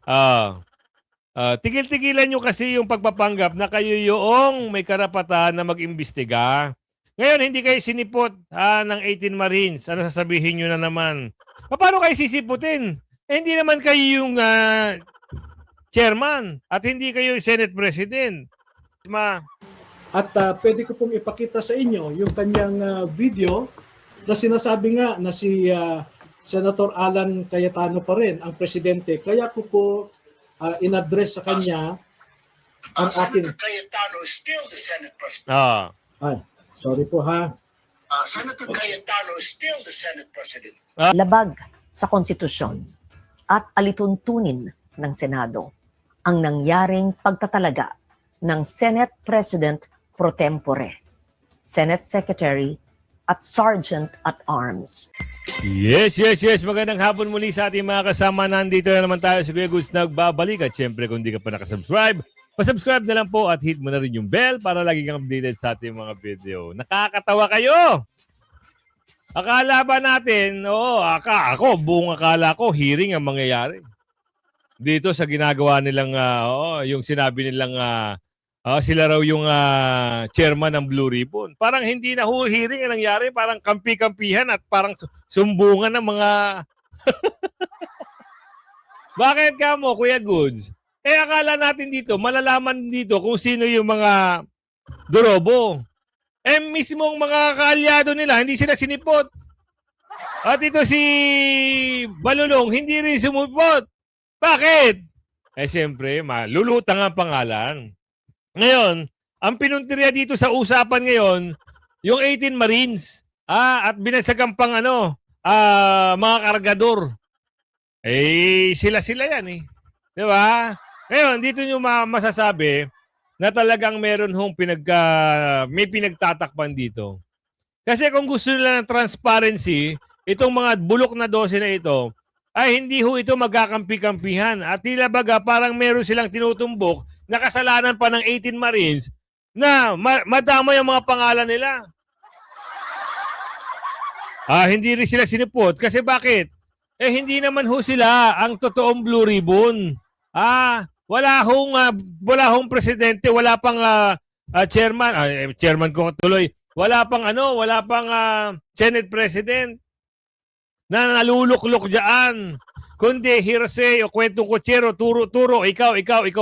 Ah, tigil-tigilan nyo kasi yung pagpapanggap na kayo yung may karapatan na mag-imbestiga. Ngayon, hindi kayo sinipot ng 18 Marines. Ano sasabihin nyo na naman? Paano kayo sisiputin? Hindi naman kayo yung chairman at hindi kayo yung Senate President. At pwede ko pong ipakita sa inyo yung kanyang video na sinasabi nga na si Senator Alan Cayetano pa rin ang presidente. Kaya ko po in-address sa kanya ang aking... Senator Cayetano is still the Senate President. Ay, sorry po ha. Senator Cayetano is still the Senate President. Labag sa konstitusyon at alituntunin ng Senado ang nangyaring pagtatalaga ng Senate President pro tempore, Senate Secretary at Sergeant at Arms. Yes. Magandang hapon muli sa ating mga kasama. Nandito na naman tayo sa Kuya Goods nagbabalik. At syempre kung di ka pa nakasubscribe, pasubscribe na lang po at hit mo na rin yung bell para lagi kang updated sa ating mga video. Nakakatawa kayo! Akala ba natin, ako, buong akala ko, hearing ang mangyayari. Dito sa ginagawa nilang, yung sinabi nilang, sila raw yung chairman ng Blue Ribbon. Parang hindi na hearing ang nangyari, parang kampi-kampihan at parang sumbungan ng mga... Bakit ka mo, Kuya Goods? Akala natin dito, malalaman dito kung sino yung mga dorobo. Mismong mga kaalyado nila, hindi sila sinipot. At ito si Balulong, hindi rin sumipot. Bakit? Siyempre, malulutang ang pangalan. Ngayon, ang pinuntirya dito sa usapan ngayon, yung 18 Marines. At binasagang pang mga kargador. Sila yan eh. Di ba? Ngayon, dito nyo masasabi na talagang meron may pinagtatakpan dito. Kasi kung gusto nila ng transparency, itong mga bulok na 12 na ito, ay hindi ito magkakampi-kampihan. At tila baga parang meron silang tinutumbok na kasalanan pa ng 18 Marines na madama yung mga pangalan nila. Hindi rin sila sinipot. Kasi bakit? Hindi naman sila ang totoong Blue Ribbon. Wala hong presidente, wala pang chairman, chairman ko tuloy. Wala pang Senate President na naluluklok diyan. Kundi hearsay o kwentong kutsero, turo, ikaw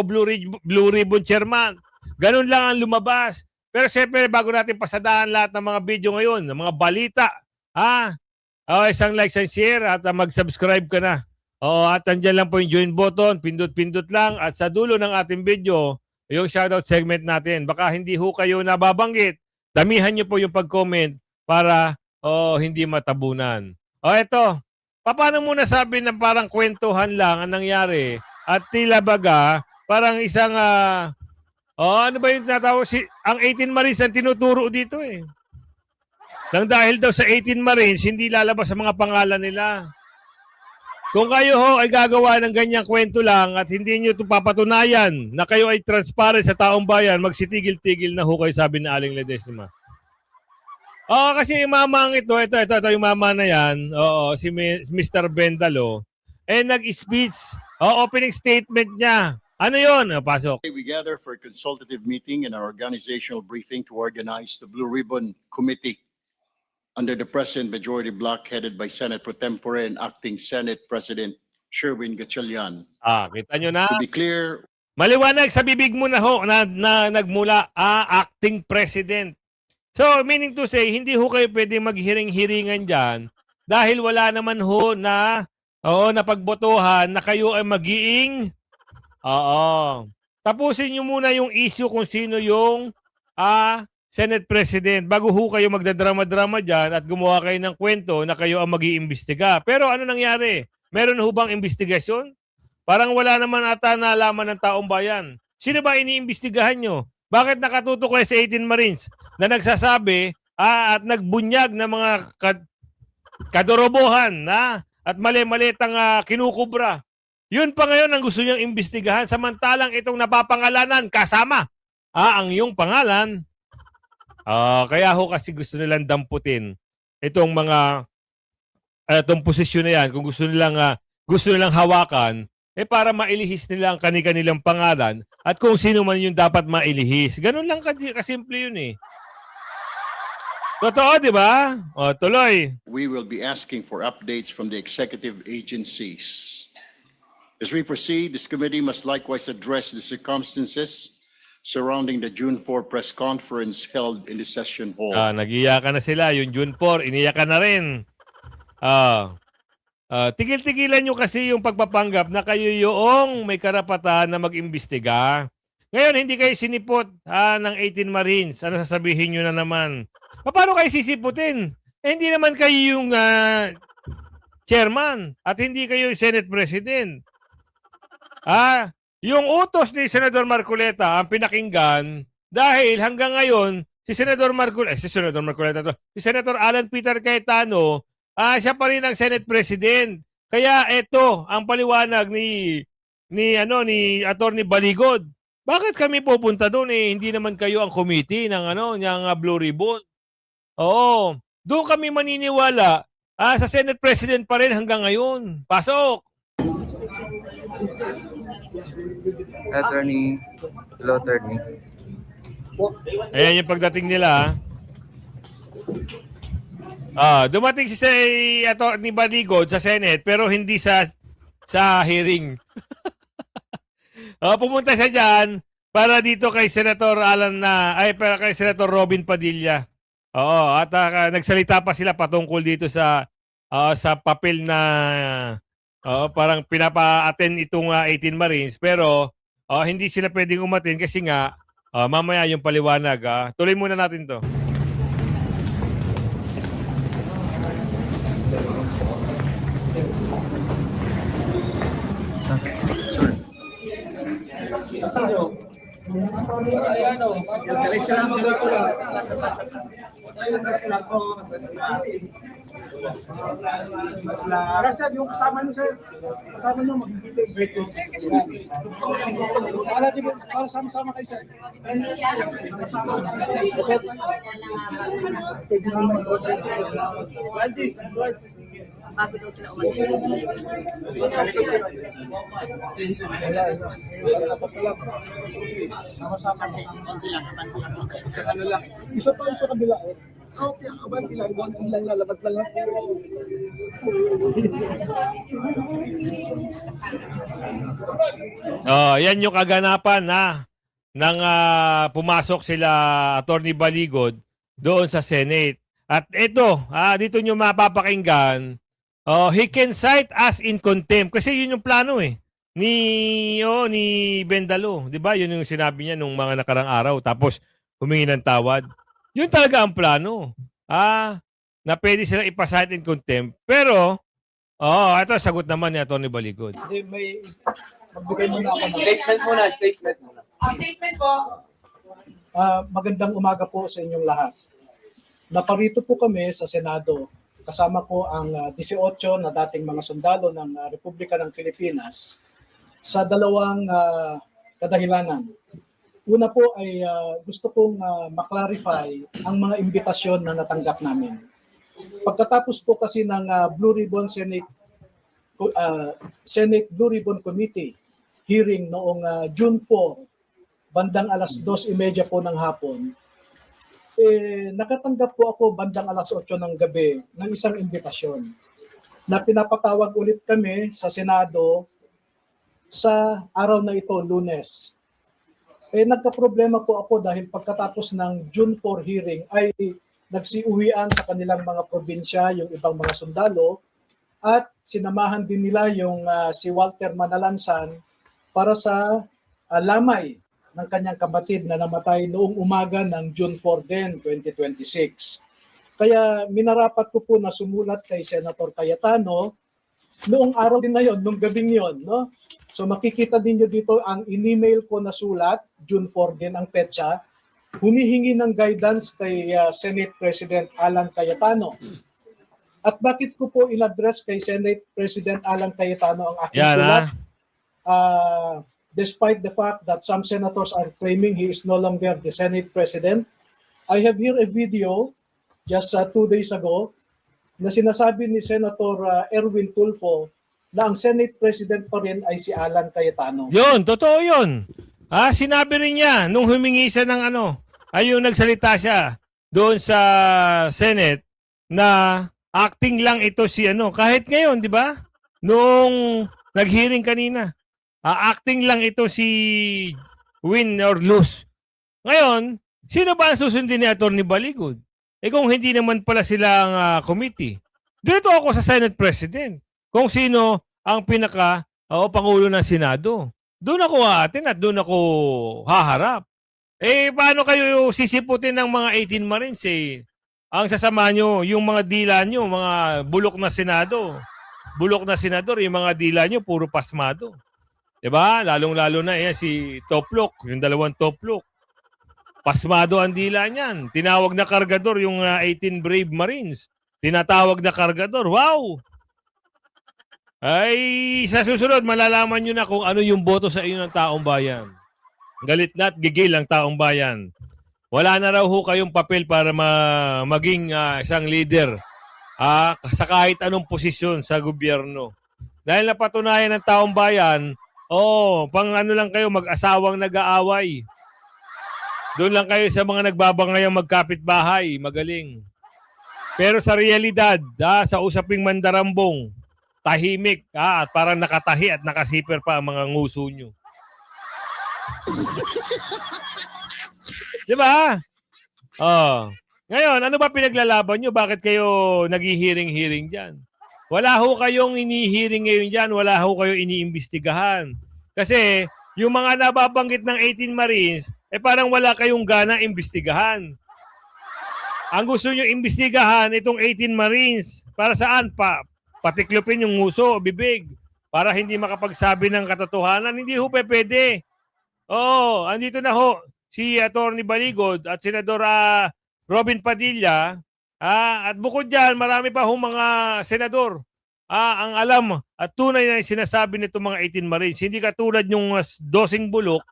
Blue Ribbon Chairman. Ganun lang ang lumabas. Pero siyempre, bago natin pasadahan lahat ng mga video ngayon, ng mga balita, isang like, isang share at mag-subscribe ka na. At andyan lang po yung join button, pindot-pindot lang. At sa dulo ng ating video, yung shoutout segment natin. Baka hindi kayo nababanggit. Damihan nyo po yung pag-comment para hindi matabunan. Eto. Paano mo nasabi na parang kwentuhan lang ang nangyari at tila baga parang isang ano ba yung tinatawag ang 18 Marines ang tinuturo dito eh. Nang dahil daw sa 18 Marines hindi lalabas ang mga pangalan nila. Kung kayo ay gagawa ng ganyang kwento lang at hindi nyo ito papatunayan na kayo ay transparent sa taong bayan, magsitigil-tigil na kayo, sabi ni Aling Ledesma. Kasi yung mamang ito, yung mama na yan, si Mr. Bendalo, nag-speech, opening statement niya. Ano yun? Pasok. We gather for a consultative meeting in our organizational briefing to organize the Blue Ribbon Committee under the present majority bloc headed by Senate Pro Tempore and Acting Senate President Sherwin Gatchalian. Kita nyo na. To be clear, maliwanag sa bibig mo na na nagmula, Acting President. So, meaning to say, hindi kayo pwede maghiring-hiringan dyan dahil wala naman na napagbotohan na kayo ay magiging tapusin nyo muna yung issue kung sino yung Senate President bago kayo magdadrama-drama dyan at gumawa kayo ng kwento na kayo ang mag-iimbestiga. Pero ano nangyari? Meron bang investigasyon? Parang wala naman ata nalaman ng taong bayan. Sino ba iniimbestigahan nyo? Bakit nakatutok kayo sa 18 Marines na nagsasabi at nagbunyag ng mga kadorobohan at mali-malitang kinukubra? Yun pa ngayon ang gusto niyang imbestigahan samantalang itong napapangalanan kasama ang iyong pangalan. Kaya kasi gusto nilang damputin itong mga itong posisyon na yan. Kung gusto nilang hawakan para mailihis nila ang kanilang pangalan at kung sino man yung dapat mailihis. Ganun lang kasimple yun eh. Totoo, di ba? O, tuloy. We will be asking for updates from the executive agencies. As we proceed, this committee must likewise address the circumstances surrounding the June 4 press conference held in the session hall. Nag-iyakan na sila. Yung June 4, iniyakan na rin. Tigil-tigilan nyo kasi yung pagpapanggap na kayo yung may karapatan na mag-imbestiga. Ngayon, hindi kayo sinipot ng 18 Marines. Ano sasabihin nyo na naman? Paano kayo sisiputin? Hindi naman kayo yung chairman at hindi kayo yung Senate President. Yung utos ni Senador Marcoleta ang pinakinggan dahil hanggang ngayon si Senator Alan Peter Cayetano, siya pa rin ang Senate President. Kaya ito ang paliwanag ni Attorney Baligod. Bakit kami pupunta doon hindi naman kayo ang committee ng Blue Ribbon? Oo, doon kami maniniwala sa Senate President pa rin hanggang ngayon. Pasok! Attorney. Hello, attorney. Ayan yung pagdating nila. Dumating si Attorney Baligod sa Senate pero hindi sa hearing. Pumunta siya dyan para dito kay Senator para kay Senator Robin Padilla. Oo, at nagsalita pa sila patungkol dito sa papel na parang pinapa-attend itong 18 Marines pero hindi sila pwedeng umattend kasi nga mamaya yung paliwanag. Tuloy muna natin to. Sir, yung kasama nyo, sir. Kasama nyo, mag-great. Para sama-sama kayo, sir. Bago daw sila umalis. Isa pa yung sa kabila. Okay, abanti lang. Abanti lang, lalabas lang. Yan yung kaganapan nang pumasok sila Attorney Baligod doon sa Senate. At ito, dito nyo mapapakinggan, he can cite us in contempt. Kasi yun yung plano ni Bendalo. Di ba? Yun yung sinabi niya nung mga nakarang araw. Tapos humingi ng tawad. Yun talaga ang plano. Na pwede silang ipasite in contempt. Pero, ito sagot naman ni Atty. Baligod. May magbigay muna ako ng Statement muna. Statement po. magandang umaga po sa inyong lahat. Naparito po kami sa Senado. Kasama ko ang 18 na dating mga sundalo ng Republika ng Pilipinas sa dalawang kadahilanan. Una po ay gusto kong maklarify ang mga imbitasyon na natanggap namin. Pagkatapos po kasi ng Blue Ribbon Senate Blue Ribbon Committee hearing noong June 4, bandang alas 2:30 po ng hapon, nakatanggap po ako bandang alas 8 ng gabi ng isang imbitasyon na pinapatawag ulit kami sa Senado sa araw na ito, Lunes. Nagka-problema po ako dahil pagkatapos ng June 4 hearing ay nagsiuwian sa kanilang mga probinsya yung ibang mga sundalo at sinamahan din nila yung si Walter Manalansan para sa lamay ng kanyang kapatid na namatay noong umaga ng June 4 din, 2026. Kaya minarapat ko po na sumulat kay Senator Cayetano noong araw din na yon, noong gabing yon, no? So makikita ninyo dito ang in-email ko na sulat, June 4 din ang petsa, humihingi ng guidance kay Senate President Alan Cayetano. At bakit ko po in-address kay Senate President Alan Cayetano ang aking sulat? Despite the fact that some senators are claiming he is no longer the Senate President, I have here a video just 2 days ago na sinasabi ni Senator Erwin Tulfo na ang Senate President pa rin ay si Alan Cayetano. Yun, totoo yun. Sinabi rin niya nung humingi siya ng yung nagsalita siya doon sa Senate na acting lang ito si kahit ngayon, di ba? Nung nag-hearing kanina, acting lang ito si win or lose. Ngayon, sino ba ang susundin ni Atty. Baligod? Kung hindi naman pala silang committee. Dito ako sa Senate President. Kung sino ang Pangulo ng Senado. Doon ako aatin at doon ako haharap. Paano kayo sisiputin ng mga 18 Marines Ang sasama nyo, yung mga dila nyo, mga bulok na Senado. Bulok na senador, yung mga dila nyo, puro pasmado. Diba? Lalong-lalo na si Toplok, yung dalawang Toplok. Pasmado ang dila niyan. Tinawag na kargador yung 18 Brave Marines. Tinatawag na kargador. Wow! Ay, sa susunod, malalaman nyo na kung ano yung boto sa inyo ng taong bayan. Galit na at gigil ang taong bayan. Wala na raw ho kayong papel para maging isang leader sa kahit anong posisyon sa gobyerno. Dahil napatunayan ng taong bayan, pang lang kayo, mag-asawang nag-aaway. Doon lang kayo sa mga nagbabangayang magkapit-bahay, magaling. Pero sa realidad, sa usaping mandarambong, tahimik, at parang nakatahi at nakasiper pa ang mga nguso nyo. Di ba? Ngayon, ano ba pinaglalaban nyo? Bakit kayo naghihiring-hiring dyan? Wala ho kayong inihiring ngayon dyan. Wala ho kayong iniimbestigahan. Kasi yung mga nababanggit ng 18 Marines, parang wala kayong gana imbestigahan. Ang gusto nyo imbestigahan, itong 18 Marines. Para saan? Patiklopin yung nguso o bibig para hindi makapagsabi ng katotohanan. Hindi ho pwede. Andito na ho si Atty. Baligod at Senador Robin Padilla. At bukod dyan, marami pa ho mga senador ang alam at tunay na sinasabi nito mga 18 Marines. Hindi katulad yung dosing bulok.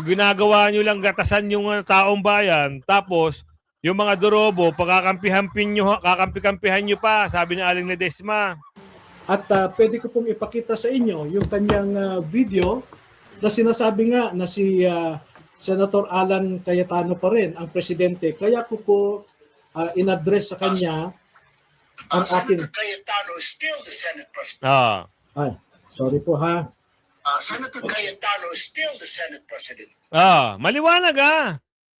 Ginagawa nyo lang gatasan yung taong bayan. Tapos, yung mga dorobo, kakampi-kampihan nyo pa, sabi ni Aling Ledesma. At pwede ko pong ipakita sa inyo yung kanyang video na sinasabi nga na si Senator Alan Cayetano pa rin ang presidente. Kaya ko po in-address sa kanya ang ating... Senator Cayetano is still the Senate President. Ay, sorry po ha. Senator Cayetano is still the Senate President. Maliwanag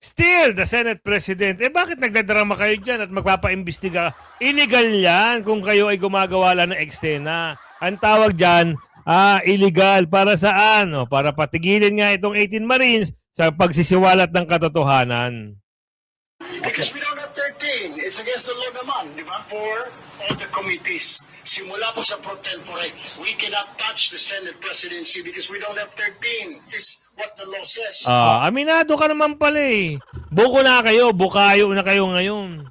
Still the Senate President. Bakit nagdadrama kayo dyan at magpapaimbestiga? Illegal yan kung kayo ay gumagawa lang ng eksena. Ang tawag dyan, illegal. Para saan? Para patigilin nga itong 18 Marines sa pagsisiwalat ng katotohanan. Because we don't have 13. It's against the law naman, di ba? For all the committees. Simula po sa pro tempore, we cannot touch the Senate presidency because we don't have 13. Is what the law says. Aminado ka naman pala Buko na kayo, bukayo na kayo ngayon.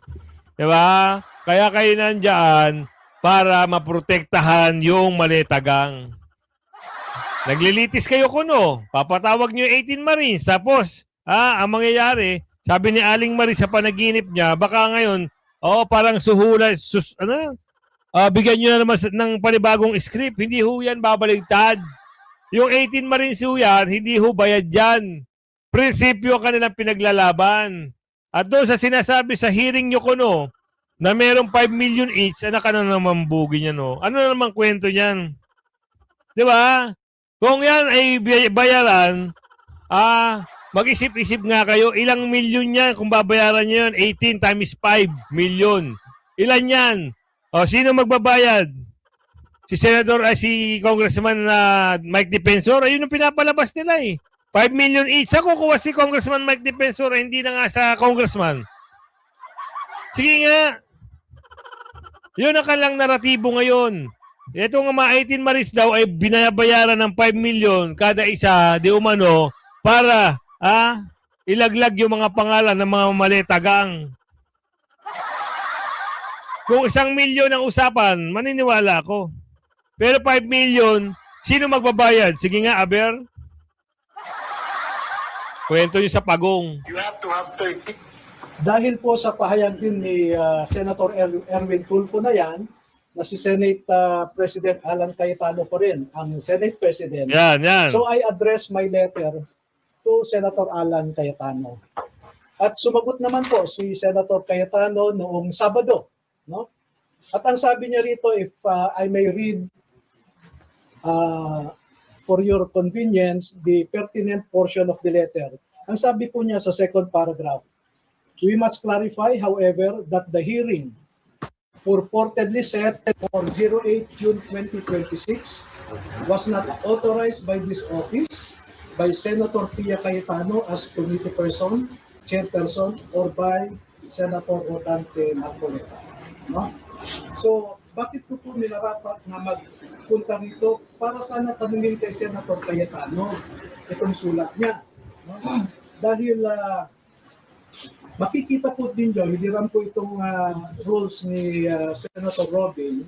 Diba? Kaya kayo nandyan para maprotektahan yung maletagang. Naglilitis kayo kuno. Papatawag nyo yung 18 Marines. Tapos, ang mangyayari, sabi ni Aling Marie sa panaginip niya, baka ngayon, parang suhula, bigyan nyo na naman ng panibagong script. Hindi ho yan babaligtad. Yung 18 Marines ho yan, hindi ho bayad yan. Prinsipyo kanilang pinaglalaban. At doon sa sinasabi sa hearing nyo kuno, na merong 5 million each, anak ka na naman bugi niya, no? Ano na naman kwento niyan? Di ba? Kung yan ay bayaran, mag-isip-isip nga kayo, ilang milyon yan kung babayaran nyo yan? 18 times 5 million. Ilan yan? Sino magbabayad? Si Congressman Mike Defensor, ayun ang pinapalabas nila 5 million each. Sa kukuha si Congressman Mike Defensor, hindi na nga sa congressman. Sige nga. Yun ang kanilang naratibo ngayon. Ito nga mga 18 Marines daw ay binabayaran ng 5 million kada isa, di umano, para ilaglag yung mga pangalan ng mga maletagang. Kung 1 milyon ang usapan, maniniwala ako. Pero 5 million, sino magbabayad? Sige nga, Aber. Kwento nyo sa pagong. You have to have 13. Dahil po sa pahayag din ni Senator Erwin Tulfo na yan, na si Senate President Alan Cayetano pa rin, ang Senate President. Yan. So I address my letter to Senator Alan Cayetano. At sumagot naman po si Senator Cayetano noong Sabado, no? At ang sabi niya rito, if I may read for your convenience the pertinent portion of the letter. Ang sabi po niya sa second paragraph, we must clarify, however, that the hearing purportedly set for 08 June 2026 was not authorized by this office, by Senator Pia Cayetano as committee person, chairperson, or by Senator Rodante Marcoleta. No? So, bakit po nilarapat na magpunta rito para sana tanungin kay Senator Cayetano itong sulat niya? No? Dahil makikita po din nyo, hindi lang po itong rules ni Senator Robin.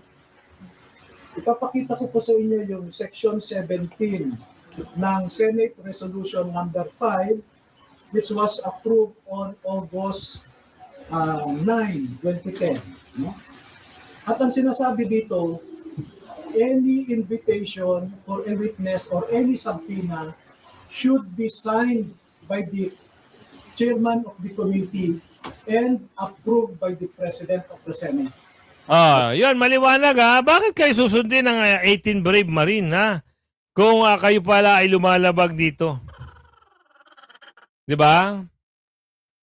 Ipapakita ko po sa inyo yung Section 17 ng Senate Resolution number 5 which was approved on August 9, 2010. No? At ang sinasabi dito, any invitation for a witness or any subpoena should be signed by the chairman of the committee and approved by the president of the Senate. Yun, maliwanag ha. Bakit kayo susundin ng 18 Brave Marine ha? Kung kayo pala ay lumalabag dito. 'Di ba?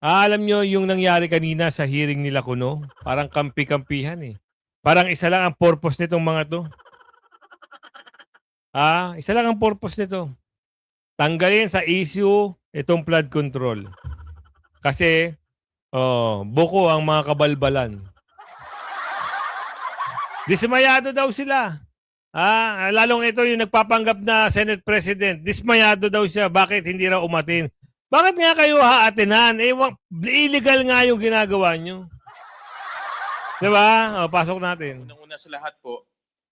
Alam nyo yung nangyari kanina sa hearing nila kuno, parang kampi-kampihan eh. Parang isa lang ang purpose nitong mga to. Isa lang ang purpose nito. Tanggalin sa issue itong flood control. Kasi, buko ang mga kabalbalan. Dismayado daw sila. Lalong ito yung nagpapanggap na Senate President. Dismayado daw siya. Bakit hindi raw umatin? Bakit nga kayo haatinan? Illegal nga yung ginagawa nyo. Diba? Pasok natin. Unang-una sa lahat po,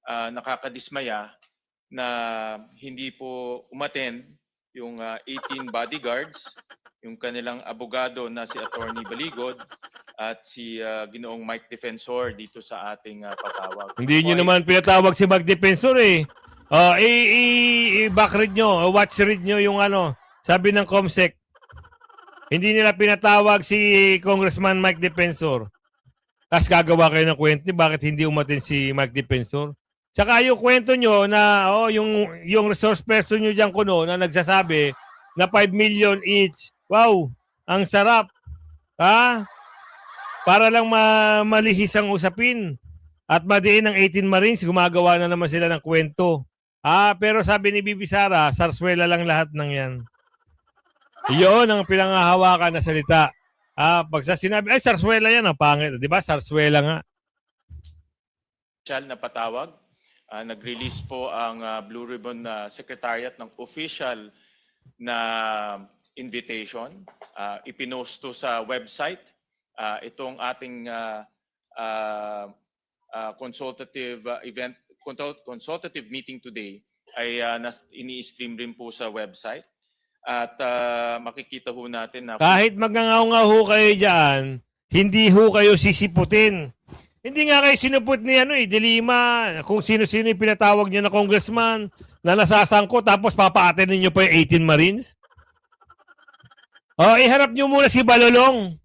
nakakadismaya na hindi po umattend yung 18 bodyguards, yung kanilang abogado na si Attorney Baligod at si Ginoong Mike Defensor dito sa ating patawag. Hindi nyo naman pinatawag si Mike Defensor eh. I-backread nyo, watch read nyo yung sabi ng COMSEC. Hindi nila pinatawag si Congressman Mike Defensor. Tapos gagawa kayo ng kwento, bakit hindi umatin si Mike Defensor? Tsaka yung kwento nyo na yung resource person nyo dyan kuno na nagsasabi na 5 million each. Wow, ang sarap. Para lang malihis ang usapin. At madiin ng 18 Marines, gumagawa na naman sila ng kwento. Pero sabi ni Bibi Sara, sarswela lang lahat ng yan. Iyon ang pinangahawakan na salita. Pag sa sinabi, sarswela yan, ang pangit. Di ba? Sarswela nga. Na patawag. Nag-release po ang Blue Ribbon Secretariat ng official na invitation. Ipinost to sa website. Itong ating consultative meeting today ay ini-stream rin po sa website. At makikita ho natin na kahit magngangaw-ngaw ho kayo dyan, hindi ho kayo sisiputin. Hindi nga kayo sinupot ni Dilima, kung sino-sino yung pinatawag niyo na congressman na nasasangko tapos papaatin niyo pa yung 18 Marines. Iharap niyo muna si Balolong.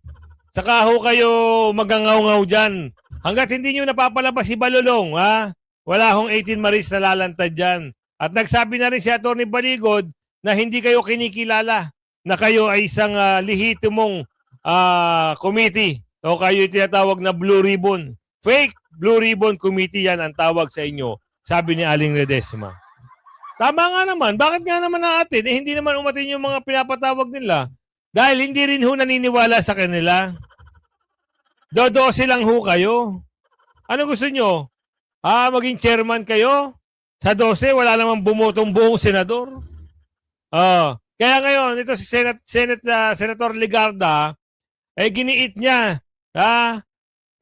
Saka ho kayo magngangaw-ngaw dyan. Hanggat hindi niyo napapalabas si Balolong, wala hong 18 Marines na lalantad dyan. At nagsabi na rin si Atty. Baligod na hindi kayo kinikilala, na kayo ay isang lehitimong committee o kayo tinatawag na Blue Ribbon. Fake Blue Ribbon Committee yan ang tawag sa inyo, sabi ni Aling Ledesma. Tama nga naman. Bakit nga naman natin? Hindi naman umatin yung mga pinapatawag nila. Dahil hindi rin ho naniniwala sa kanila. Dodose lang ho kayo. Ano gusto nyo? Maging chairman kayo? Sa 12, wala namang bumotong buong senador. Kaya ngayon, ito si Senator Legarda, giniit niya,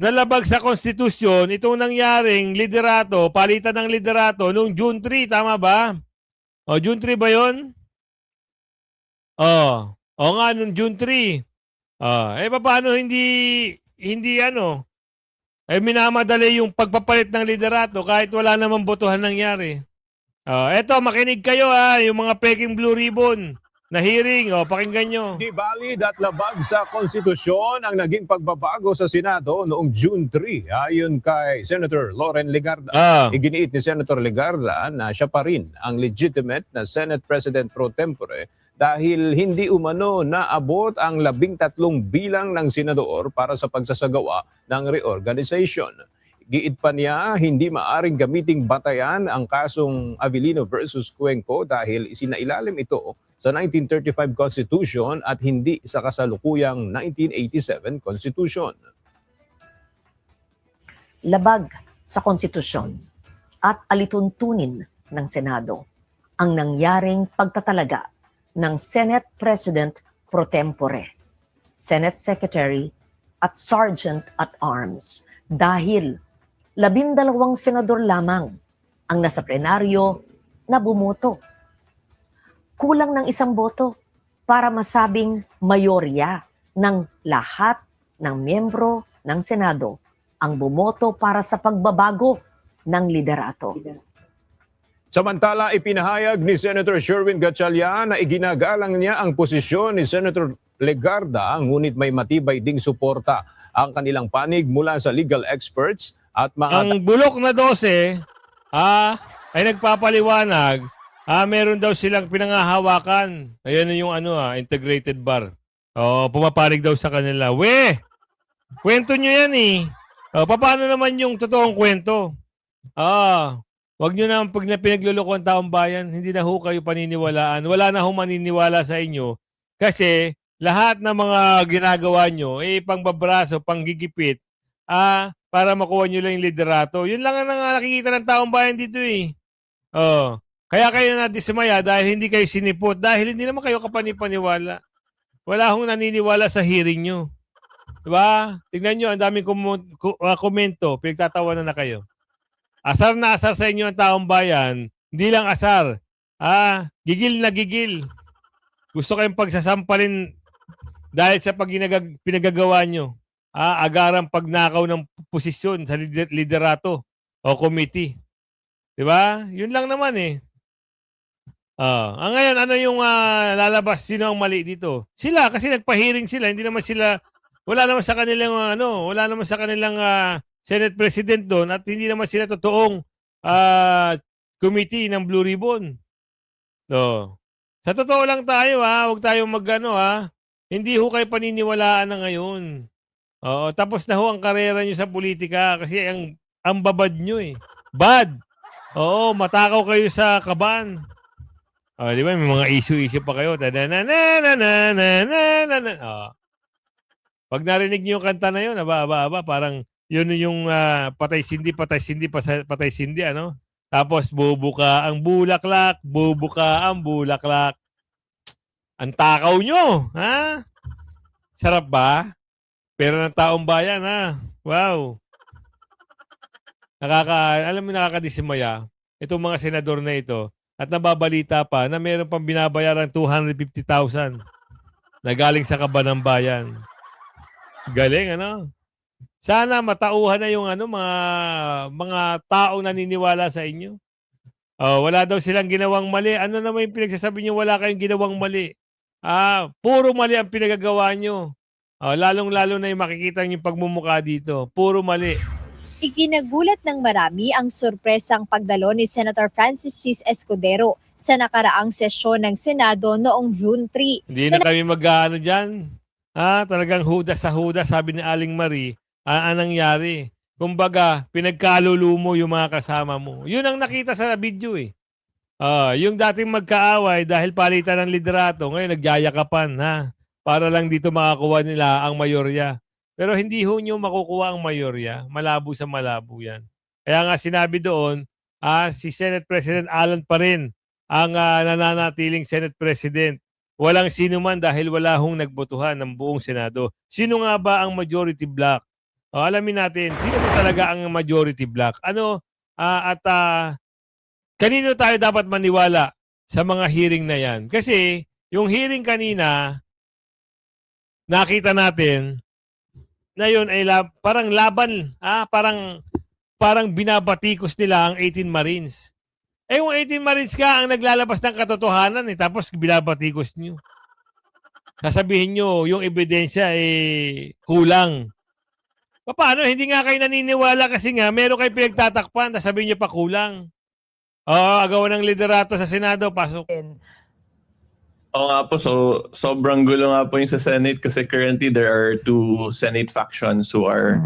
nalabag sa konstitusyon itong nangyaring liderato, palitan ng liderato noong June 3, tama ba? June 3 ba yun? Nga, noong June 3. Paano hindi ay minamadali yung pagpapalit ng liderato kahit wala namang botohan nangyari. Eto, makinig kayo yung mga peking Blue Ribbon na hearing, pakinggan nyo. Di valid at labag sa konstitusyon ang naging pagbabago sa Senado noong June 3. Ayon kay Senator Loren Legarda. Iginiit ni Senator Legarda na siya pa rin ang legitimate na Senate President pro tempore dahil hindi umano naabot ang 13 bilang ng senador para sa pagsasagawa ng reorganization. Giit pa niya, hindi maaring gamiting batayan ang kasong Avellino versus Cuenco dahil isinailalim ito sa 1935 Constitution at hindi sa kasalukuyang 1987 Constitution. Labag sa konstitusyon at alituntunin ng Senado ang nangyaring pagtatalaga ng Senate President pro tempore, Senate Secretary at Sergeant at Arms dahil 12 senador lamang ang nasa plenaryo na bumoto. Kulang ng 1 boto para masabing mayorya ng lahat ng miyembro ng Senado ang bumoto para sa pagbabago ng liderato. Samantala, ipinahayag ni Senator Sherwin Gatchalian na iginagalang niya ang posisyon ni Senator Legarda, ngunit may matibay ding suporta ang kanilang panig mula sa legal experts at mga... Ang bulok na 12 ay nagpapaliwanag, meron daw silang pinangahawakan. Ayan na yung integrated bar. Pumapanig daw sa kanila. Kwento nyo yan eh. Paano naman yung totoong kwento? Wag nyo naman pag pinagluloko ang taong bayan, hindi na ho kayo paniniwalaan. Wala na ho maniniwala sa inyo kasi lahat ng mga ginagawa nyo, pangbabraso, panggigipit, para makuha nyo lang yung liderato. Yun lang ang nakikita ng taong bayan dito eh. Kaya kayo nadismaya dahil hindi kayo sinipot, dahil hindi naman kayo kapanipaniwala. Wala hong naniniwala sa hearing nyo. Diba? Tignan nyo, ang daming komento, pinagtatawanan na kayo. Asar na asar sa inyo ang taong bayan, hindi lang asar. Gigil na gigil. Gusto kayong pagsasampalin dahil sa pinagagawa nyo. Agarang pagnakaw ng posisyon sa liderato o committee. Diba? Yun lang naman eh. Ngayon, ano yung lalabas? Sino ang mali dito? Sila, kasi nagpa-hearing sila. Hindi naman sila, wala naman sa kanilang Senate President doon at hindi naman sila totoong committee ng Blue Ribbon. Sa totoo lang tayo huwag tayong hindi ho kayo paniniwalaan na ngayon. Tapos na ho ang karera nyo sa politika kasi ang babad nyo eh. Bad. Matakaw kayo sa kaban. Di ba? May mga issue pa kayo. Pag narinig nyo yung kanta na yun, parang yun yung patay sindi, ano? Tapos bubuka ang bulaklak, Ang takaw nyo, ha? Sarap ba? Pero ng taong bayan, ha? Wow. Alam mo, nakakadismaya itong mga senador na ito at nababalita pa na meron pang binabayarang 250,000 na galing sa kaban ng bayan. Galing, ano? Sana matauhan na yung mga taong naniniwala sa inyo. Wala daw silang ginawang mali. Ano naman yung pinagsasabi nyo, wala kayong ginawang mali? Puro mali ang pinagagawa nyo. Lalong-lalo na yung makikita nyo yung pagmumukha dito. Puro mali. Ikinagulat ng marami ang sorpresang pagdalo ni Senator Francis Chis Escudero sa nakaraang sesyon ng Senado noong June 3. Hindi na kami mag-ano dyan. Talagang hudas sa hudas, sabi ni Aling Marie. Anong nangyari? Kumbaga, pinagkalulumo yung mga kasama mo. Yun ang nakita sa video eh. Yung dating magkaaway dahil palitan ng liderato, ngayon nagyayakapan para lang dito makakuha nila ang mayorya. Pero hindi ho nyo makukuha ang mayorya. Malabo sa malabo yan. Kaya nga sinabi doon, si Senate President Alan pa rin ang nananatiling Senate President. Walang sino man dahil wala hong nagbotohan ng buong Senado. Sino nga ba ang majority block? Alamin natin, sino ba talaga ang majority block? Kanino tayo dapat maniwala sa mga hearing na yan? Kasi yung hearing kanina, nakita natin na yun ay parang laban, parang binabatikos nila ang 18 Marines. Eh yung 18 Marines ka ang naglalabas ng katotohanan tapos binabatikos nyo. Sasabihin nyo, yung ebidensya kulang. Paano? Hindi nga kayo naniniwala kasi nga meron kayo pinagtatakpan, sasabihin nyo pa kulang. Agawan ng liderato sa Senado, pasok. Oo nga po, so sobrang gulo nga po yung sa Senate kasi currently there are two Senate factions who are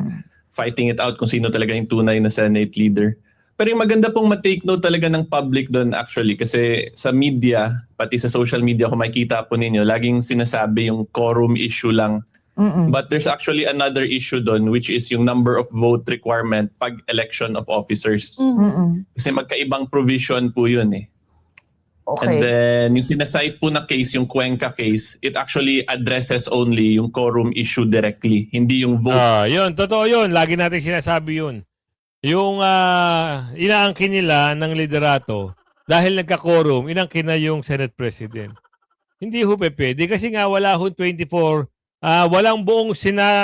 fighting it out kung sino talaga yung tunay na Senate leader. Pero yung maganda pong ma-take note talaga ng public doon actually kasi sa media, pati sa social media kung makikita po ninyo, laging sinasabi yung quorum issue lang. But there's actually another issue doon which is yung number of vote requirement pag election of officers. Kasi magkaibang provision po yun eh. Okay. And then yung sinasite po na case, yung Cuenca case, it actually addresses only yung quorum issue directly, hindi yung vote. Yun, totoo yun. Lagi natin sinasabi yun. Yung inaangkin nila ng liderato, dahil nagka-quorum, inaangkin na yung Senate President. Hindi ho pwede kasi nga wala ho 24, walang buong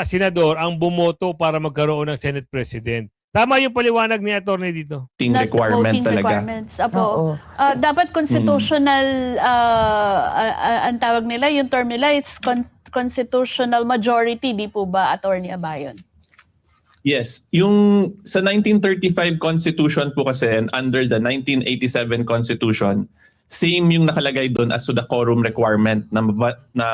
senador ang bumoto para magkaroon ng Senate President. Tama yung paliwanag ni attorney dito. Voting requirement voting talaga. requirements. Apo. Oo. Dapat constitutional, ang tawag nila, yung term nila, it's constitutional majority, di po ba, Attorney Abayon? Yes. Yung sa 1935 Constitution po kasi and under the 1987 Constitution, same yung nakalagay doon as to the quorum requirement na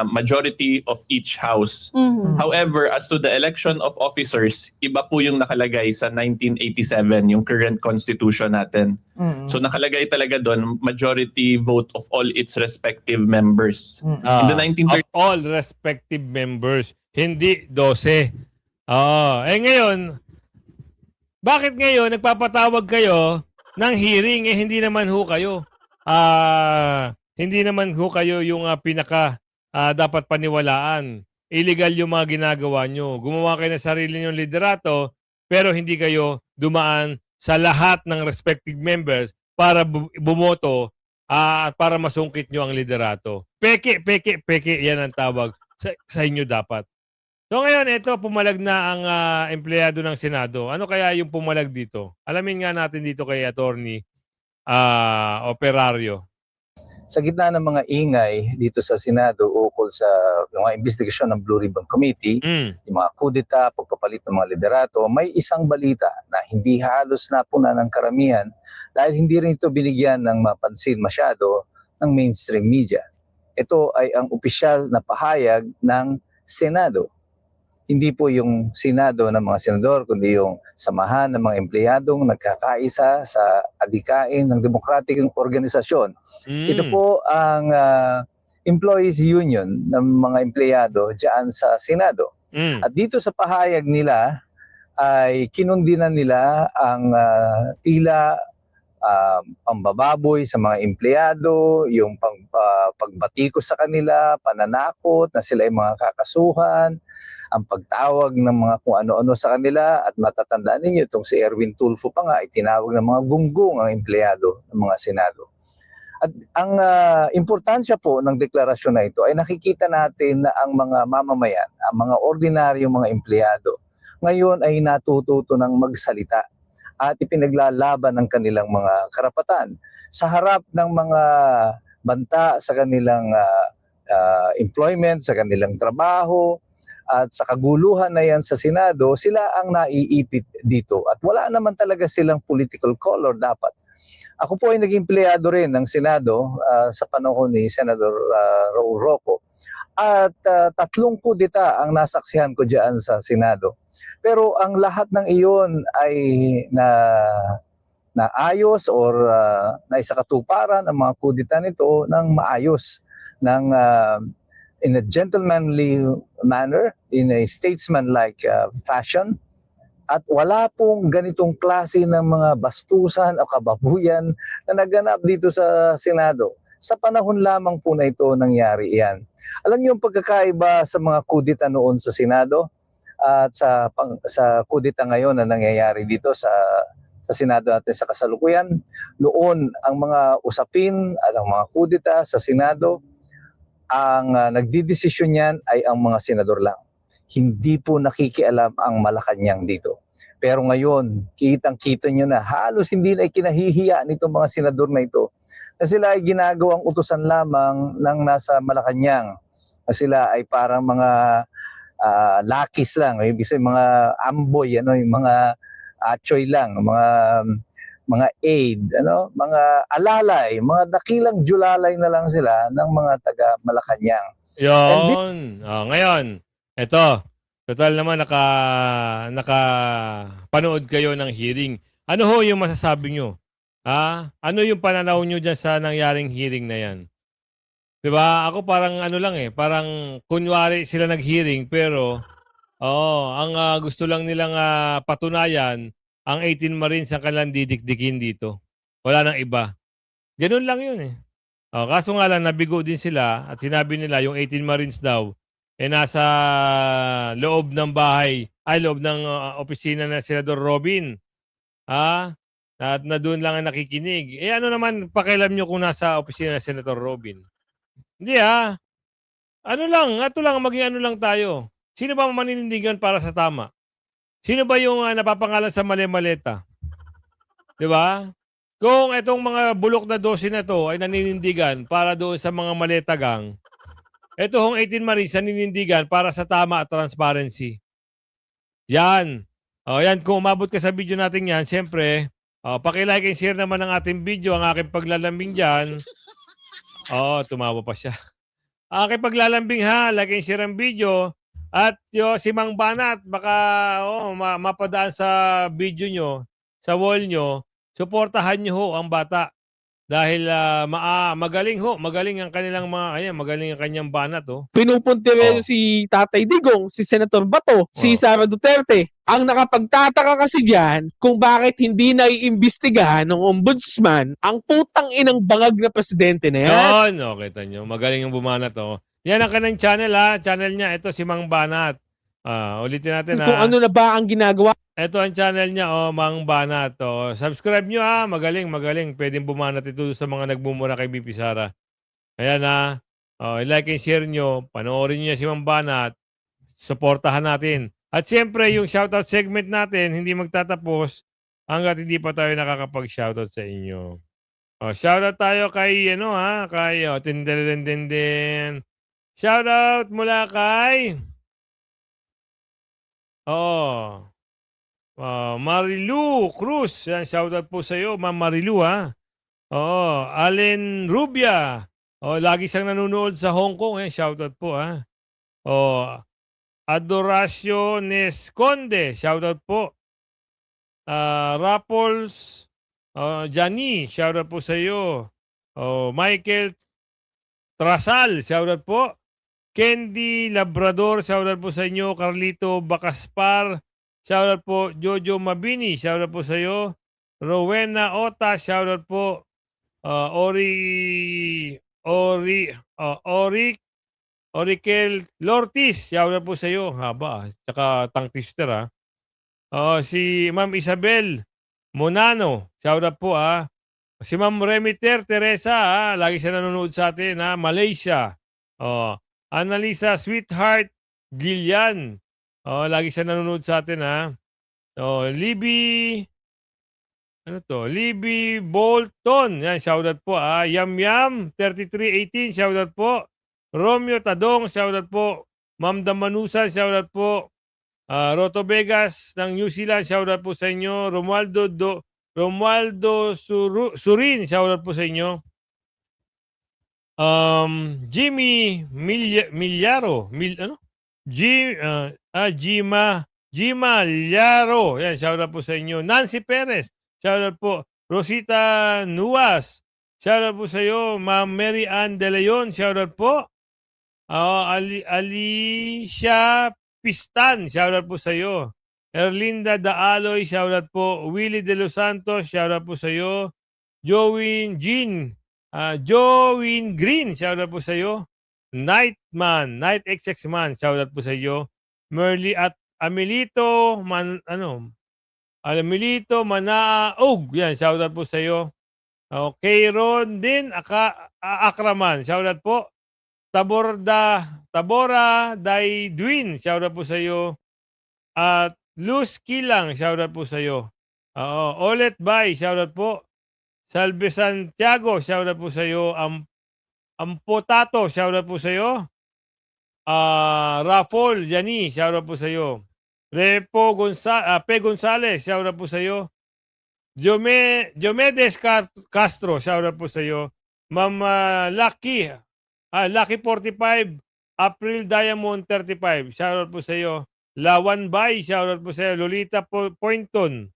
majority of each house. However, as to the election of officers, iba po yung nakalagay sa 1987, yung current constitution natin. So nakalagay talaga doon majority vote of all its respective members. In the 1930 Of all respective members, hindi 12. Ngayon, bakit ngayon nagpapatawag kayo ng hearing hindi naman ho kayo? Hindi naman ho kayo yung pinaka dapat paniwalaan. Illegal yung mga ginagawa nyo. Gumawa kayo ng sarili nyong liderato pero hindi kayo dumaan sa lahat ng respective members para bumoto at para masungkit nyo ang liderato. Peke, yan ang tawag sa inyo dapat. So ngayon, ito, pumalag na ang empleyado ng Senado. Ano kaya yung pumalag dito? Alamin nga natin dito kay Attorney Operario. Sa gitna ng mga ingay dito sa Senado ukol sa mga investigasyon ng Blue Ribbon Committee, yung mga kudeta, pagpapalit ng mga liderato, may isang balita na hindi halos napuna ng karamihan dahil hindi rin ito binigyan ng mapansin masyado ng mainstream media. Ito ay ang opisyal na pahayag ng Senado. Hindi po yung Senado ng mga senador, kundi yung samahan ng mga empleyadong nagkakaisa sa adikain ng demokratikong organisasyon. Ito po ang Employees Union ng mga empleyado dyan sa Senado. At dito sa pahayag nila ay kinundinan nila ang tila pambababoy sa mga empleyado, yung pagbatikos sa kanila, pananakot na sila ay mga kakasuhan, ang pagtawag ng mga kung ano-ano sa kanila at matatandaan ninyo itong si Erwin Tulfo pa nga ay tinawag ng mga gunggong ang empleyado ng mga Senado. At ang importansya po ng deklarasyon na ito ay nakikita natin na ang mga mamamayan, ang mga ordinaryong mga empleyado ngayon ay natututo ng magsalita at ipinaglalaban ng kanilang mga karapatan sa harap ng mga banta sa kanilang employment, sa kanilang trabaho. At sa kaguluhan na yan sa Senado, sila ang naiipit dito. At wala naman talaga silang political color dapat. Ako po ay naging empleyado rin ng Senado sa panahon ni Senator Raul Roco. At 3 kudeta ang nasaksihan ko dyan sa Senado. Pero ang lahat ng iyon ay naayos or naisakatuparan ang mga kudeta nito ng maayos, ng in a gentlemanly manner, in a statesman-like fashion. At wala pong ganitong klase ng mga bastusan o kababuyan na naganap dito sa Senado. Sa panahon lamang po na ito nangyari yan. Alam niyo yung pagkakaiba sa mga kudeta noon sa Senado at sa kudeta ngayon na nangyayari dito sa Senado natin sa kasalukuyan. Noon, ang mga usapin at ang mga kudeta sa Senado, ang nagdidesisyon yan ay ang mga senador lang. hindi po nakikialam ang Malacanang dito. Pero ngayon, kitang-kita nyo na halos hindi na ikinahihiya nitong mga senador na ito na sila ay ginagawang utusan lamang ng nasa Malacanang. Na sila ay parang mga lakis lang, ibig sabihin mga amboy, yung mga atsoy lang, mga aid, mga alalay, mga dakilang julalay na lang sila ng mga taga Malacanang. Yun. Ngayon, eto. Total naman nakapanood kayo ng hearing. Ano ho yung masasabi nyo? Ano yung pananaw nyo dyan sa nangyaring hearing na yan? Diba? Ako parang ano lang parang kunwari sila nag-hearing pero ang gusto lang nilang patunayan ang 18 Marines ang kanilang didikdikin dito. Wala nang iba. Ganun lang yun kaso nga lang nabigo din sila at sinabi nila yung 18 Marines daw nasa loob ng bahay, loob ng opisina ng Senador Robin. At na doon lang ang nakikinig. Ano naman pakialam nyo kung nasa opisina ng Senator Robin? Hindi Ano lang, maging ano lang tayo. Sino ba maninindigan para sa tama? Sino ba yung napapangalan sa mali-maleta? Di ba? Kung itong mga bulok na 12 na to ay naninindigan para doon sa mga maletagang, ito hong 18 Marines naninindigan para sa tama at transparency. Yan. Yan, kung umabot ka sa video natin yan, syempre, paki-like and share naman ang ating video, ang aking paglalambing dyan. Tumawa pa siya. Aking paglalambing like and share ang video. At si Mang Banat, baka mapadaan sa video nyo, sa wall nyo, suportahan nyo ho ang bata. Dahil magaling ang kanilang magaling ang kanyang banat Pinupunti rin si Tatay Digong, si Senator Bato, si Sara Duterte. Ang nakapagtataka kasi diyan kung bakit hindi na iimbestigahan ng ombudsman ang putang inang bangag na presidente na yan. Yan, kita nyo. Magaling ang bumanat Yan ang kanyang channel Channel niya, ito si Mang Banat. Ulitin natin Kung ano na ba ang ginagawa. Ito ang channel niya, Mang Banat. Subscribe nyo magaling. Pwedeng bumanat ito sa mga nagmumura kay BP Sara. Ayan like and share nyo. Panoorin nyo si Mang Banat. Suportahan natin. At siyempre, yung shoutout segment natin, hindi magtatapos hanggat hindi pa tayo nakakapag-shoutout sa inyo. Shoutout tayo kay, kay, tindin. Shoutout mula kay, Marilu Cruz. Yan, shoutout po sa iyo, Ma'am Marilu Allen Rubia. Lagi siyang nanonood sa Hong Kong. Yan, shoutout po Adoracio Nesconde. Shoutout po. Rapols Jani. Shoutout po sa iyo. Michael Trasal. Shoutout po. Candy Labrador. Shoutout po sa inyo. Carlito Bacaspar. Shoutout po. Jojo Mabini. Shoutout po sa iyo. Rowena Ota. Shoutout po. Orikel Lortis. Shoutout po sa iyo. Haba. Tsaka tongue twister si Ma'am Isabel Monano. Shoutout po Si Ma'am Remiter Teresa lagi siya nanonood sa atin Malaysia. Annalisa Sweetheart Gillian. Lagi siya nanonood sa atin Libby Libby Bolton. Yan, shoutout po Yam Yam 3318. Shoutout po. Romeo Tadong. Shoutout po. Ma'am Damanusa. Shoutout po. Roto Vegas ng New Zealand. Shoutout po sa inyo. Romualdo Surin. Shoutout po sa inyo. Jimmy Milyaro. Gima Liaro. Yan, shoutout po sa inyo. Nancy Perez. Shoutout po. Rosita Nuas. Shoutout po sa iyo. Ma'am Mary Ann De Leon. Shoutout po. Alicia Pistan. Shoutout po sa iyo. Erlinda Daaloy. Shoutout po. Willie De Los Santos. Shoutout po sa iyo. Join Green. Shoutout po sa iyo. Night XX Man. Shoutout po sa iyo. Merly at Amelito Manaog. Yan, shoutout po sa iyo. Ron din Akraman. Shoutout po. Tabora Daidwin, shoutout po sa iyo. At Luz Kilang, shoutout po sa iyo. Olet Bay, shoutout po. Salve Santiago, shoutout po sa iyo. Ampotato, shoutout po sa iyo. Rafol Yani, shoutout po sa iyo. Pe Gonzales, shoutout po sa iyo. Diomedes Castro, shoutout po sa iyo. Ma'am Lucky 45, April Diamond 35, shoutout po sa iyo. Lawan Bay, shoutout po sa iyo. Lolita Pointon,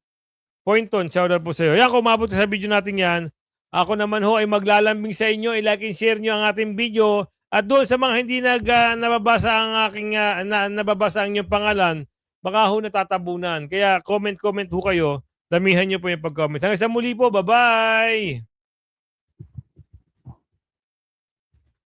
shoutout po sa iyo. Yan, kung umabot sa video natin yan, ako naman ho ay maglalambing sa inyo, i-like and share nyo ang ating video. At doon sa mga hindi nababasa ang aking nababasa ang inyong pangalan, baka ho natatabunan. Kaya comment ho kayo, damihan nyo po yung pag-comment. Hanggang sa muli po, bye-bye!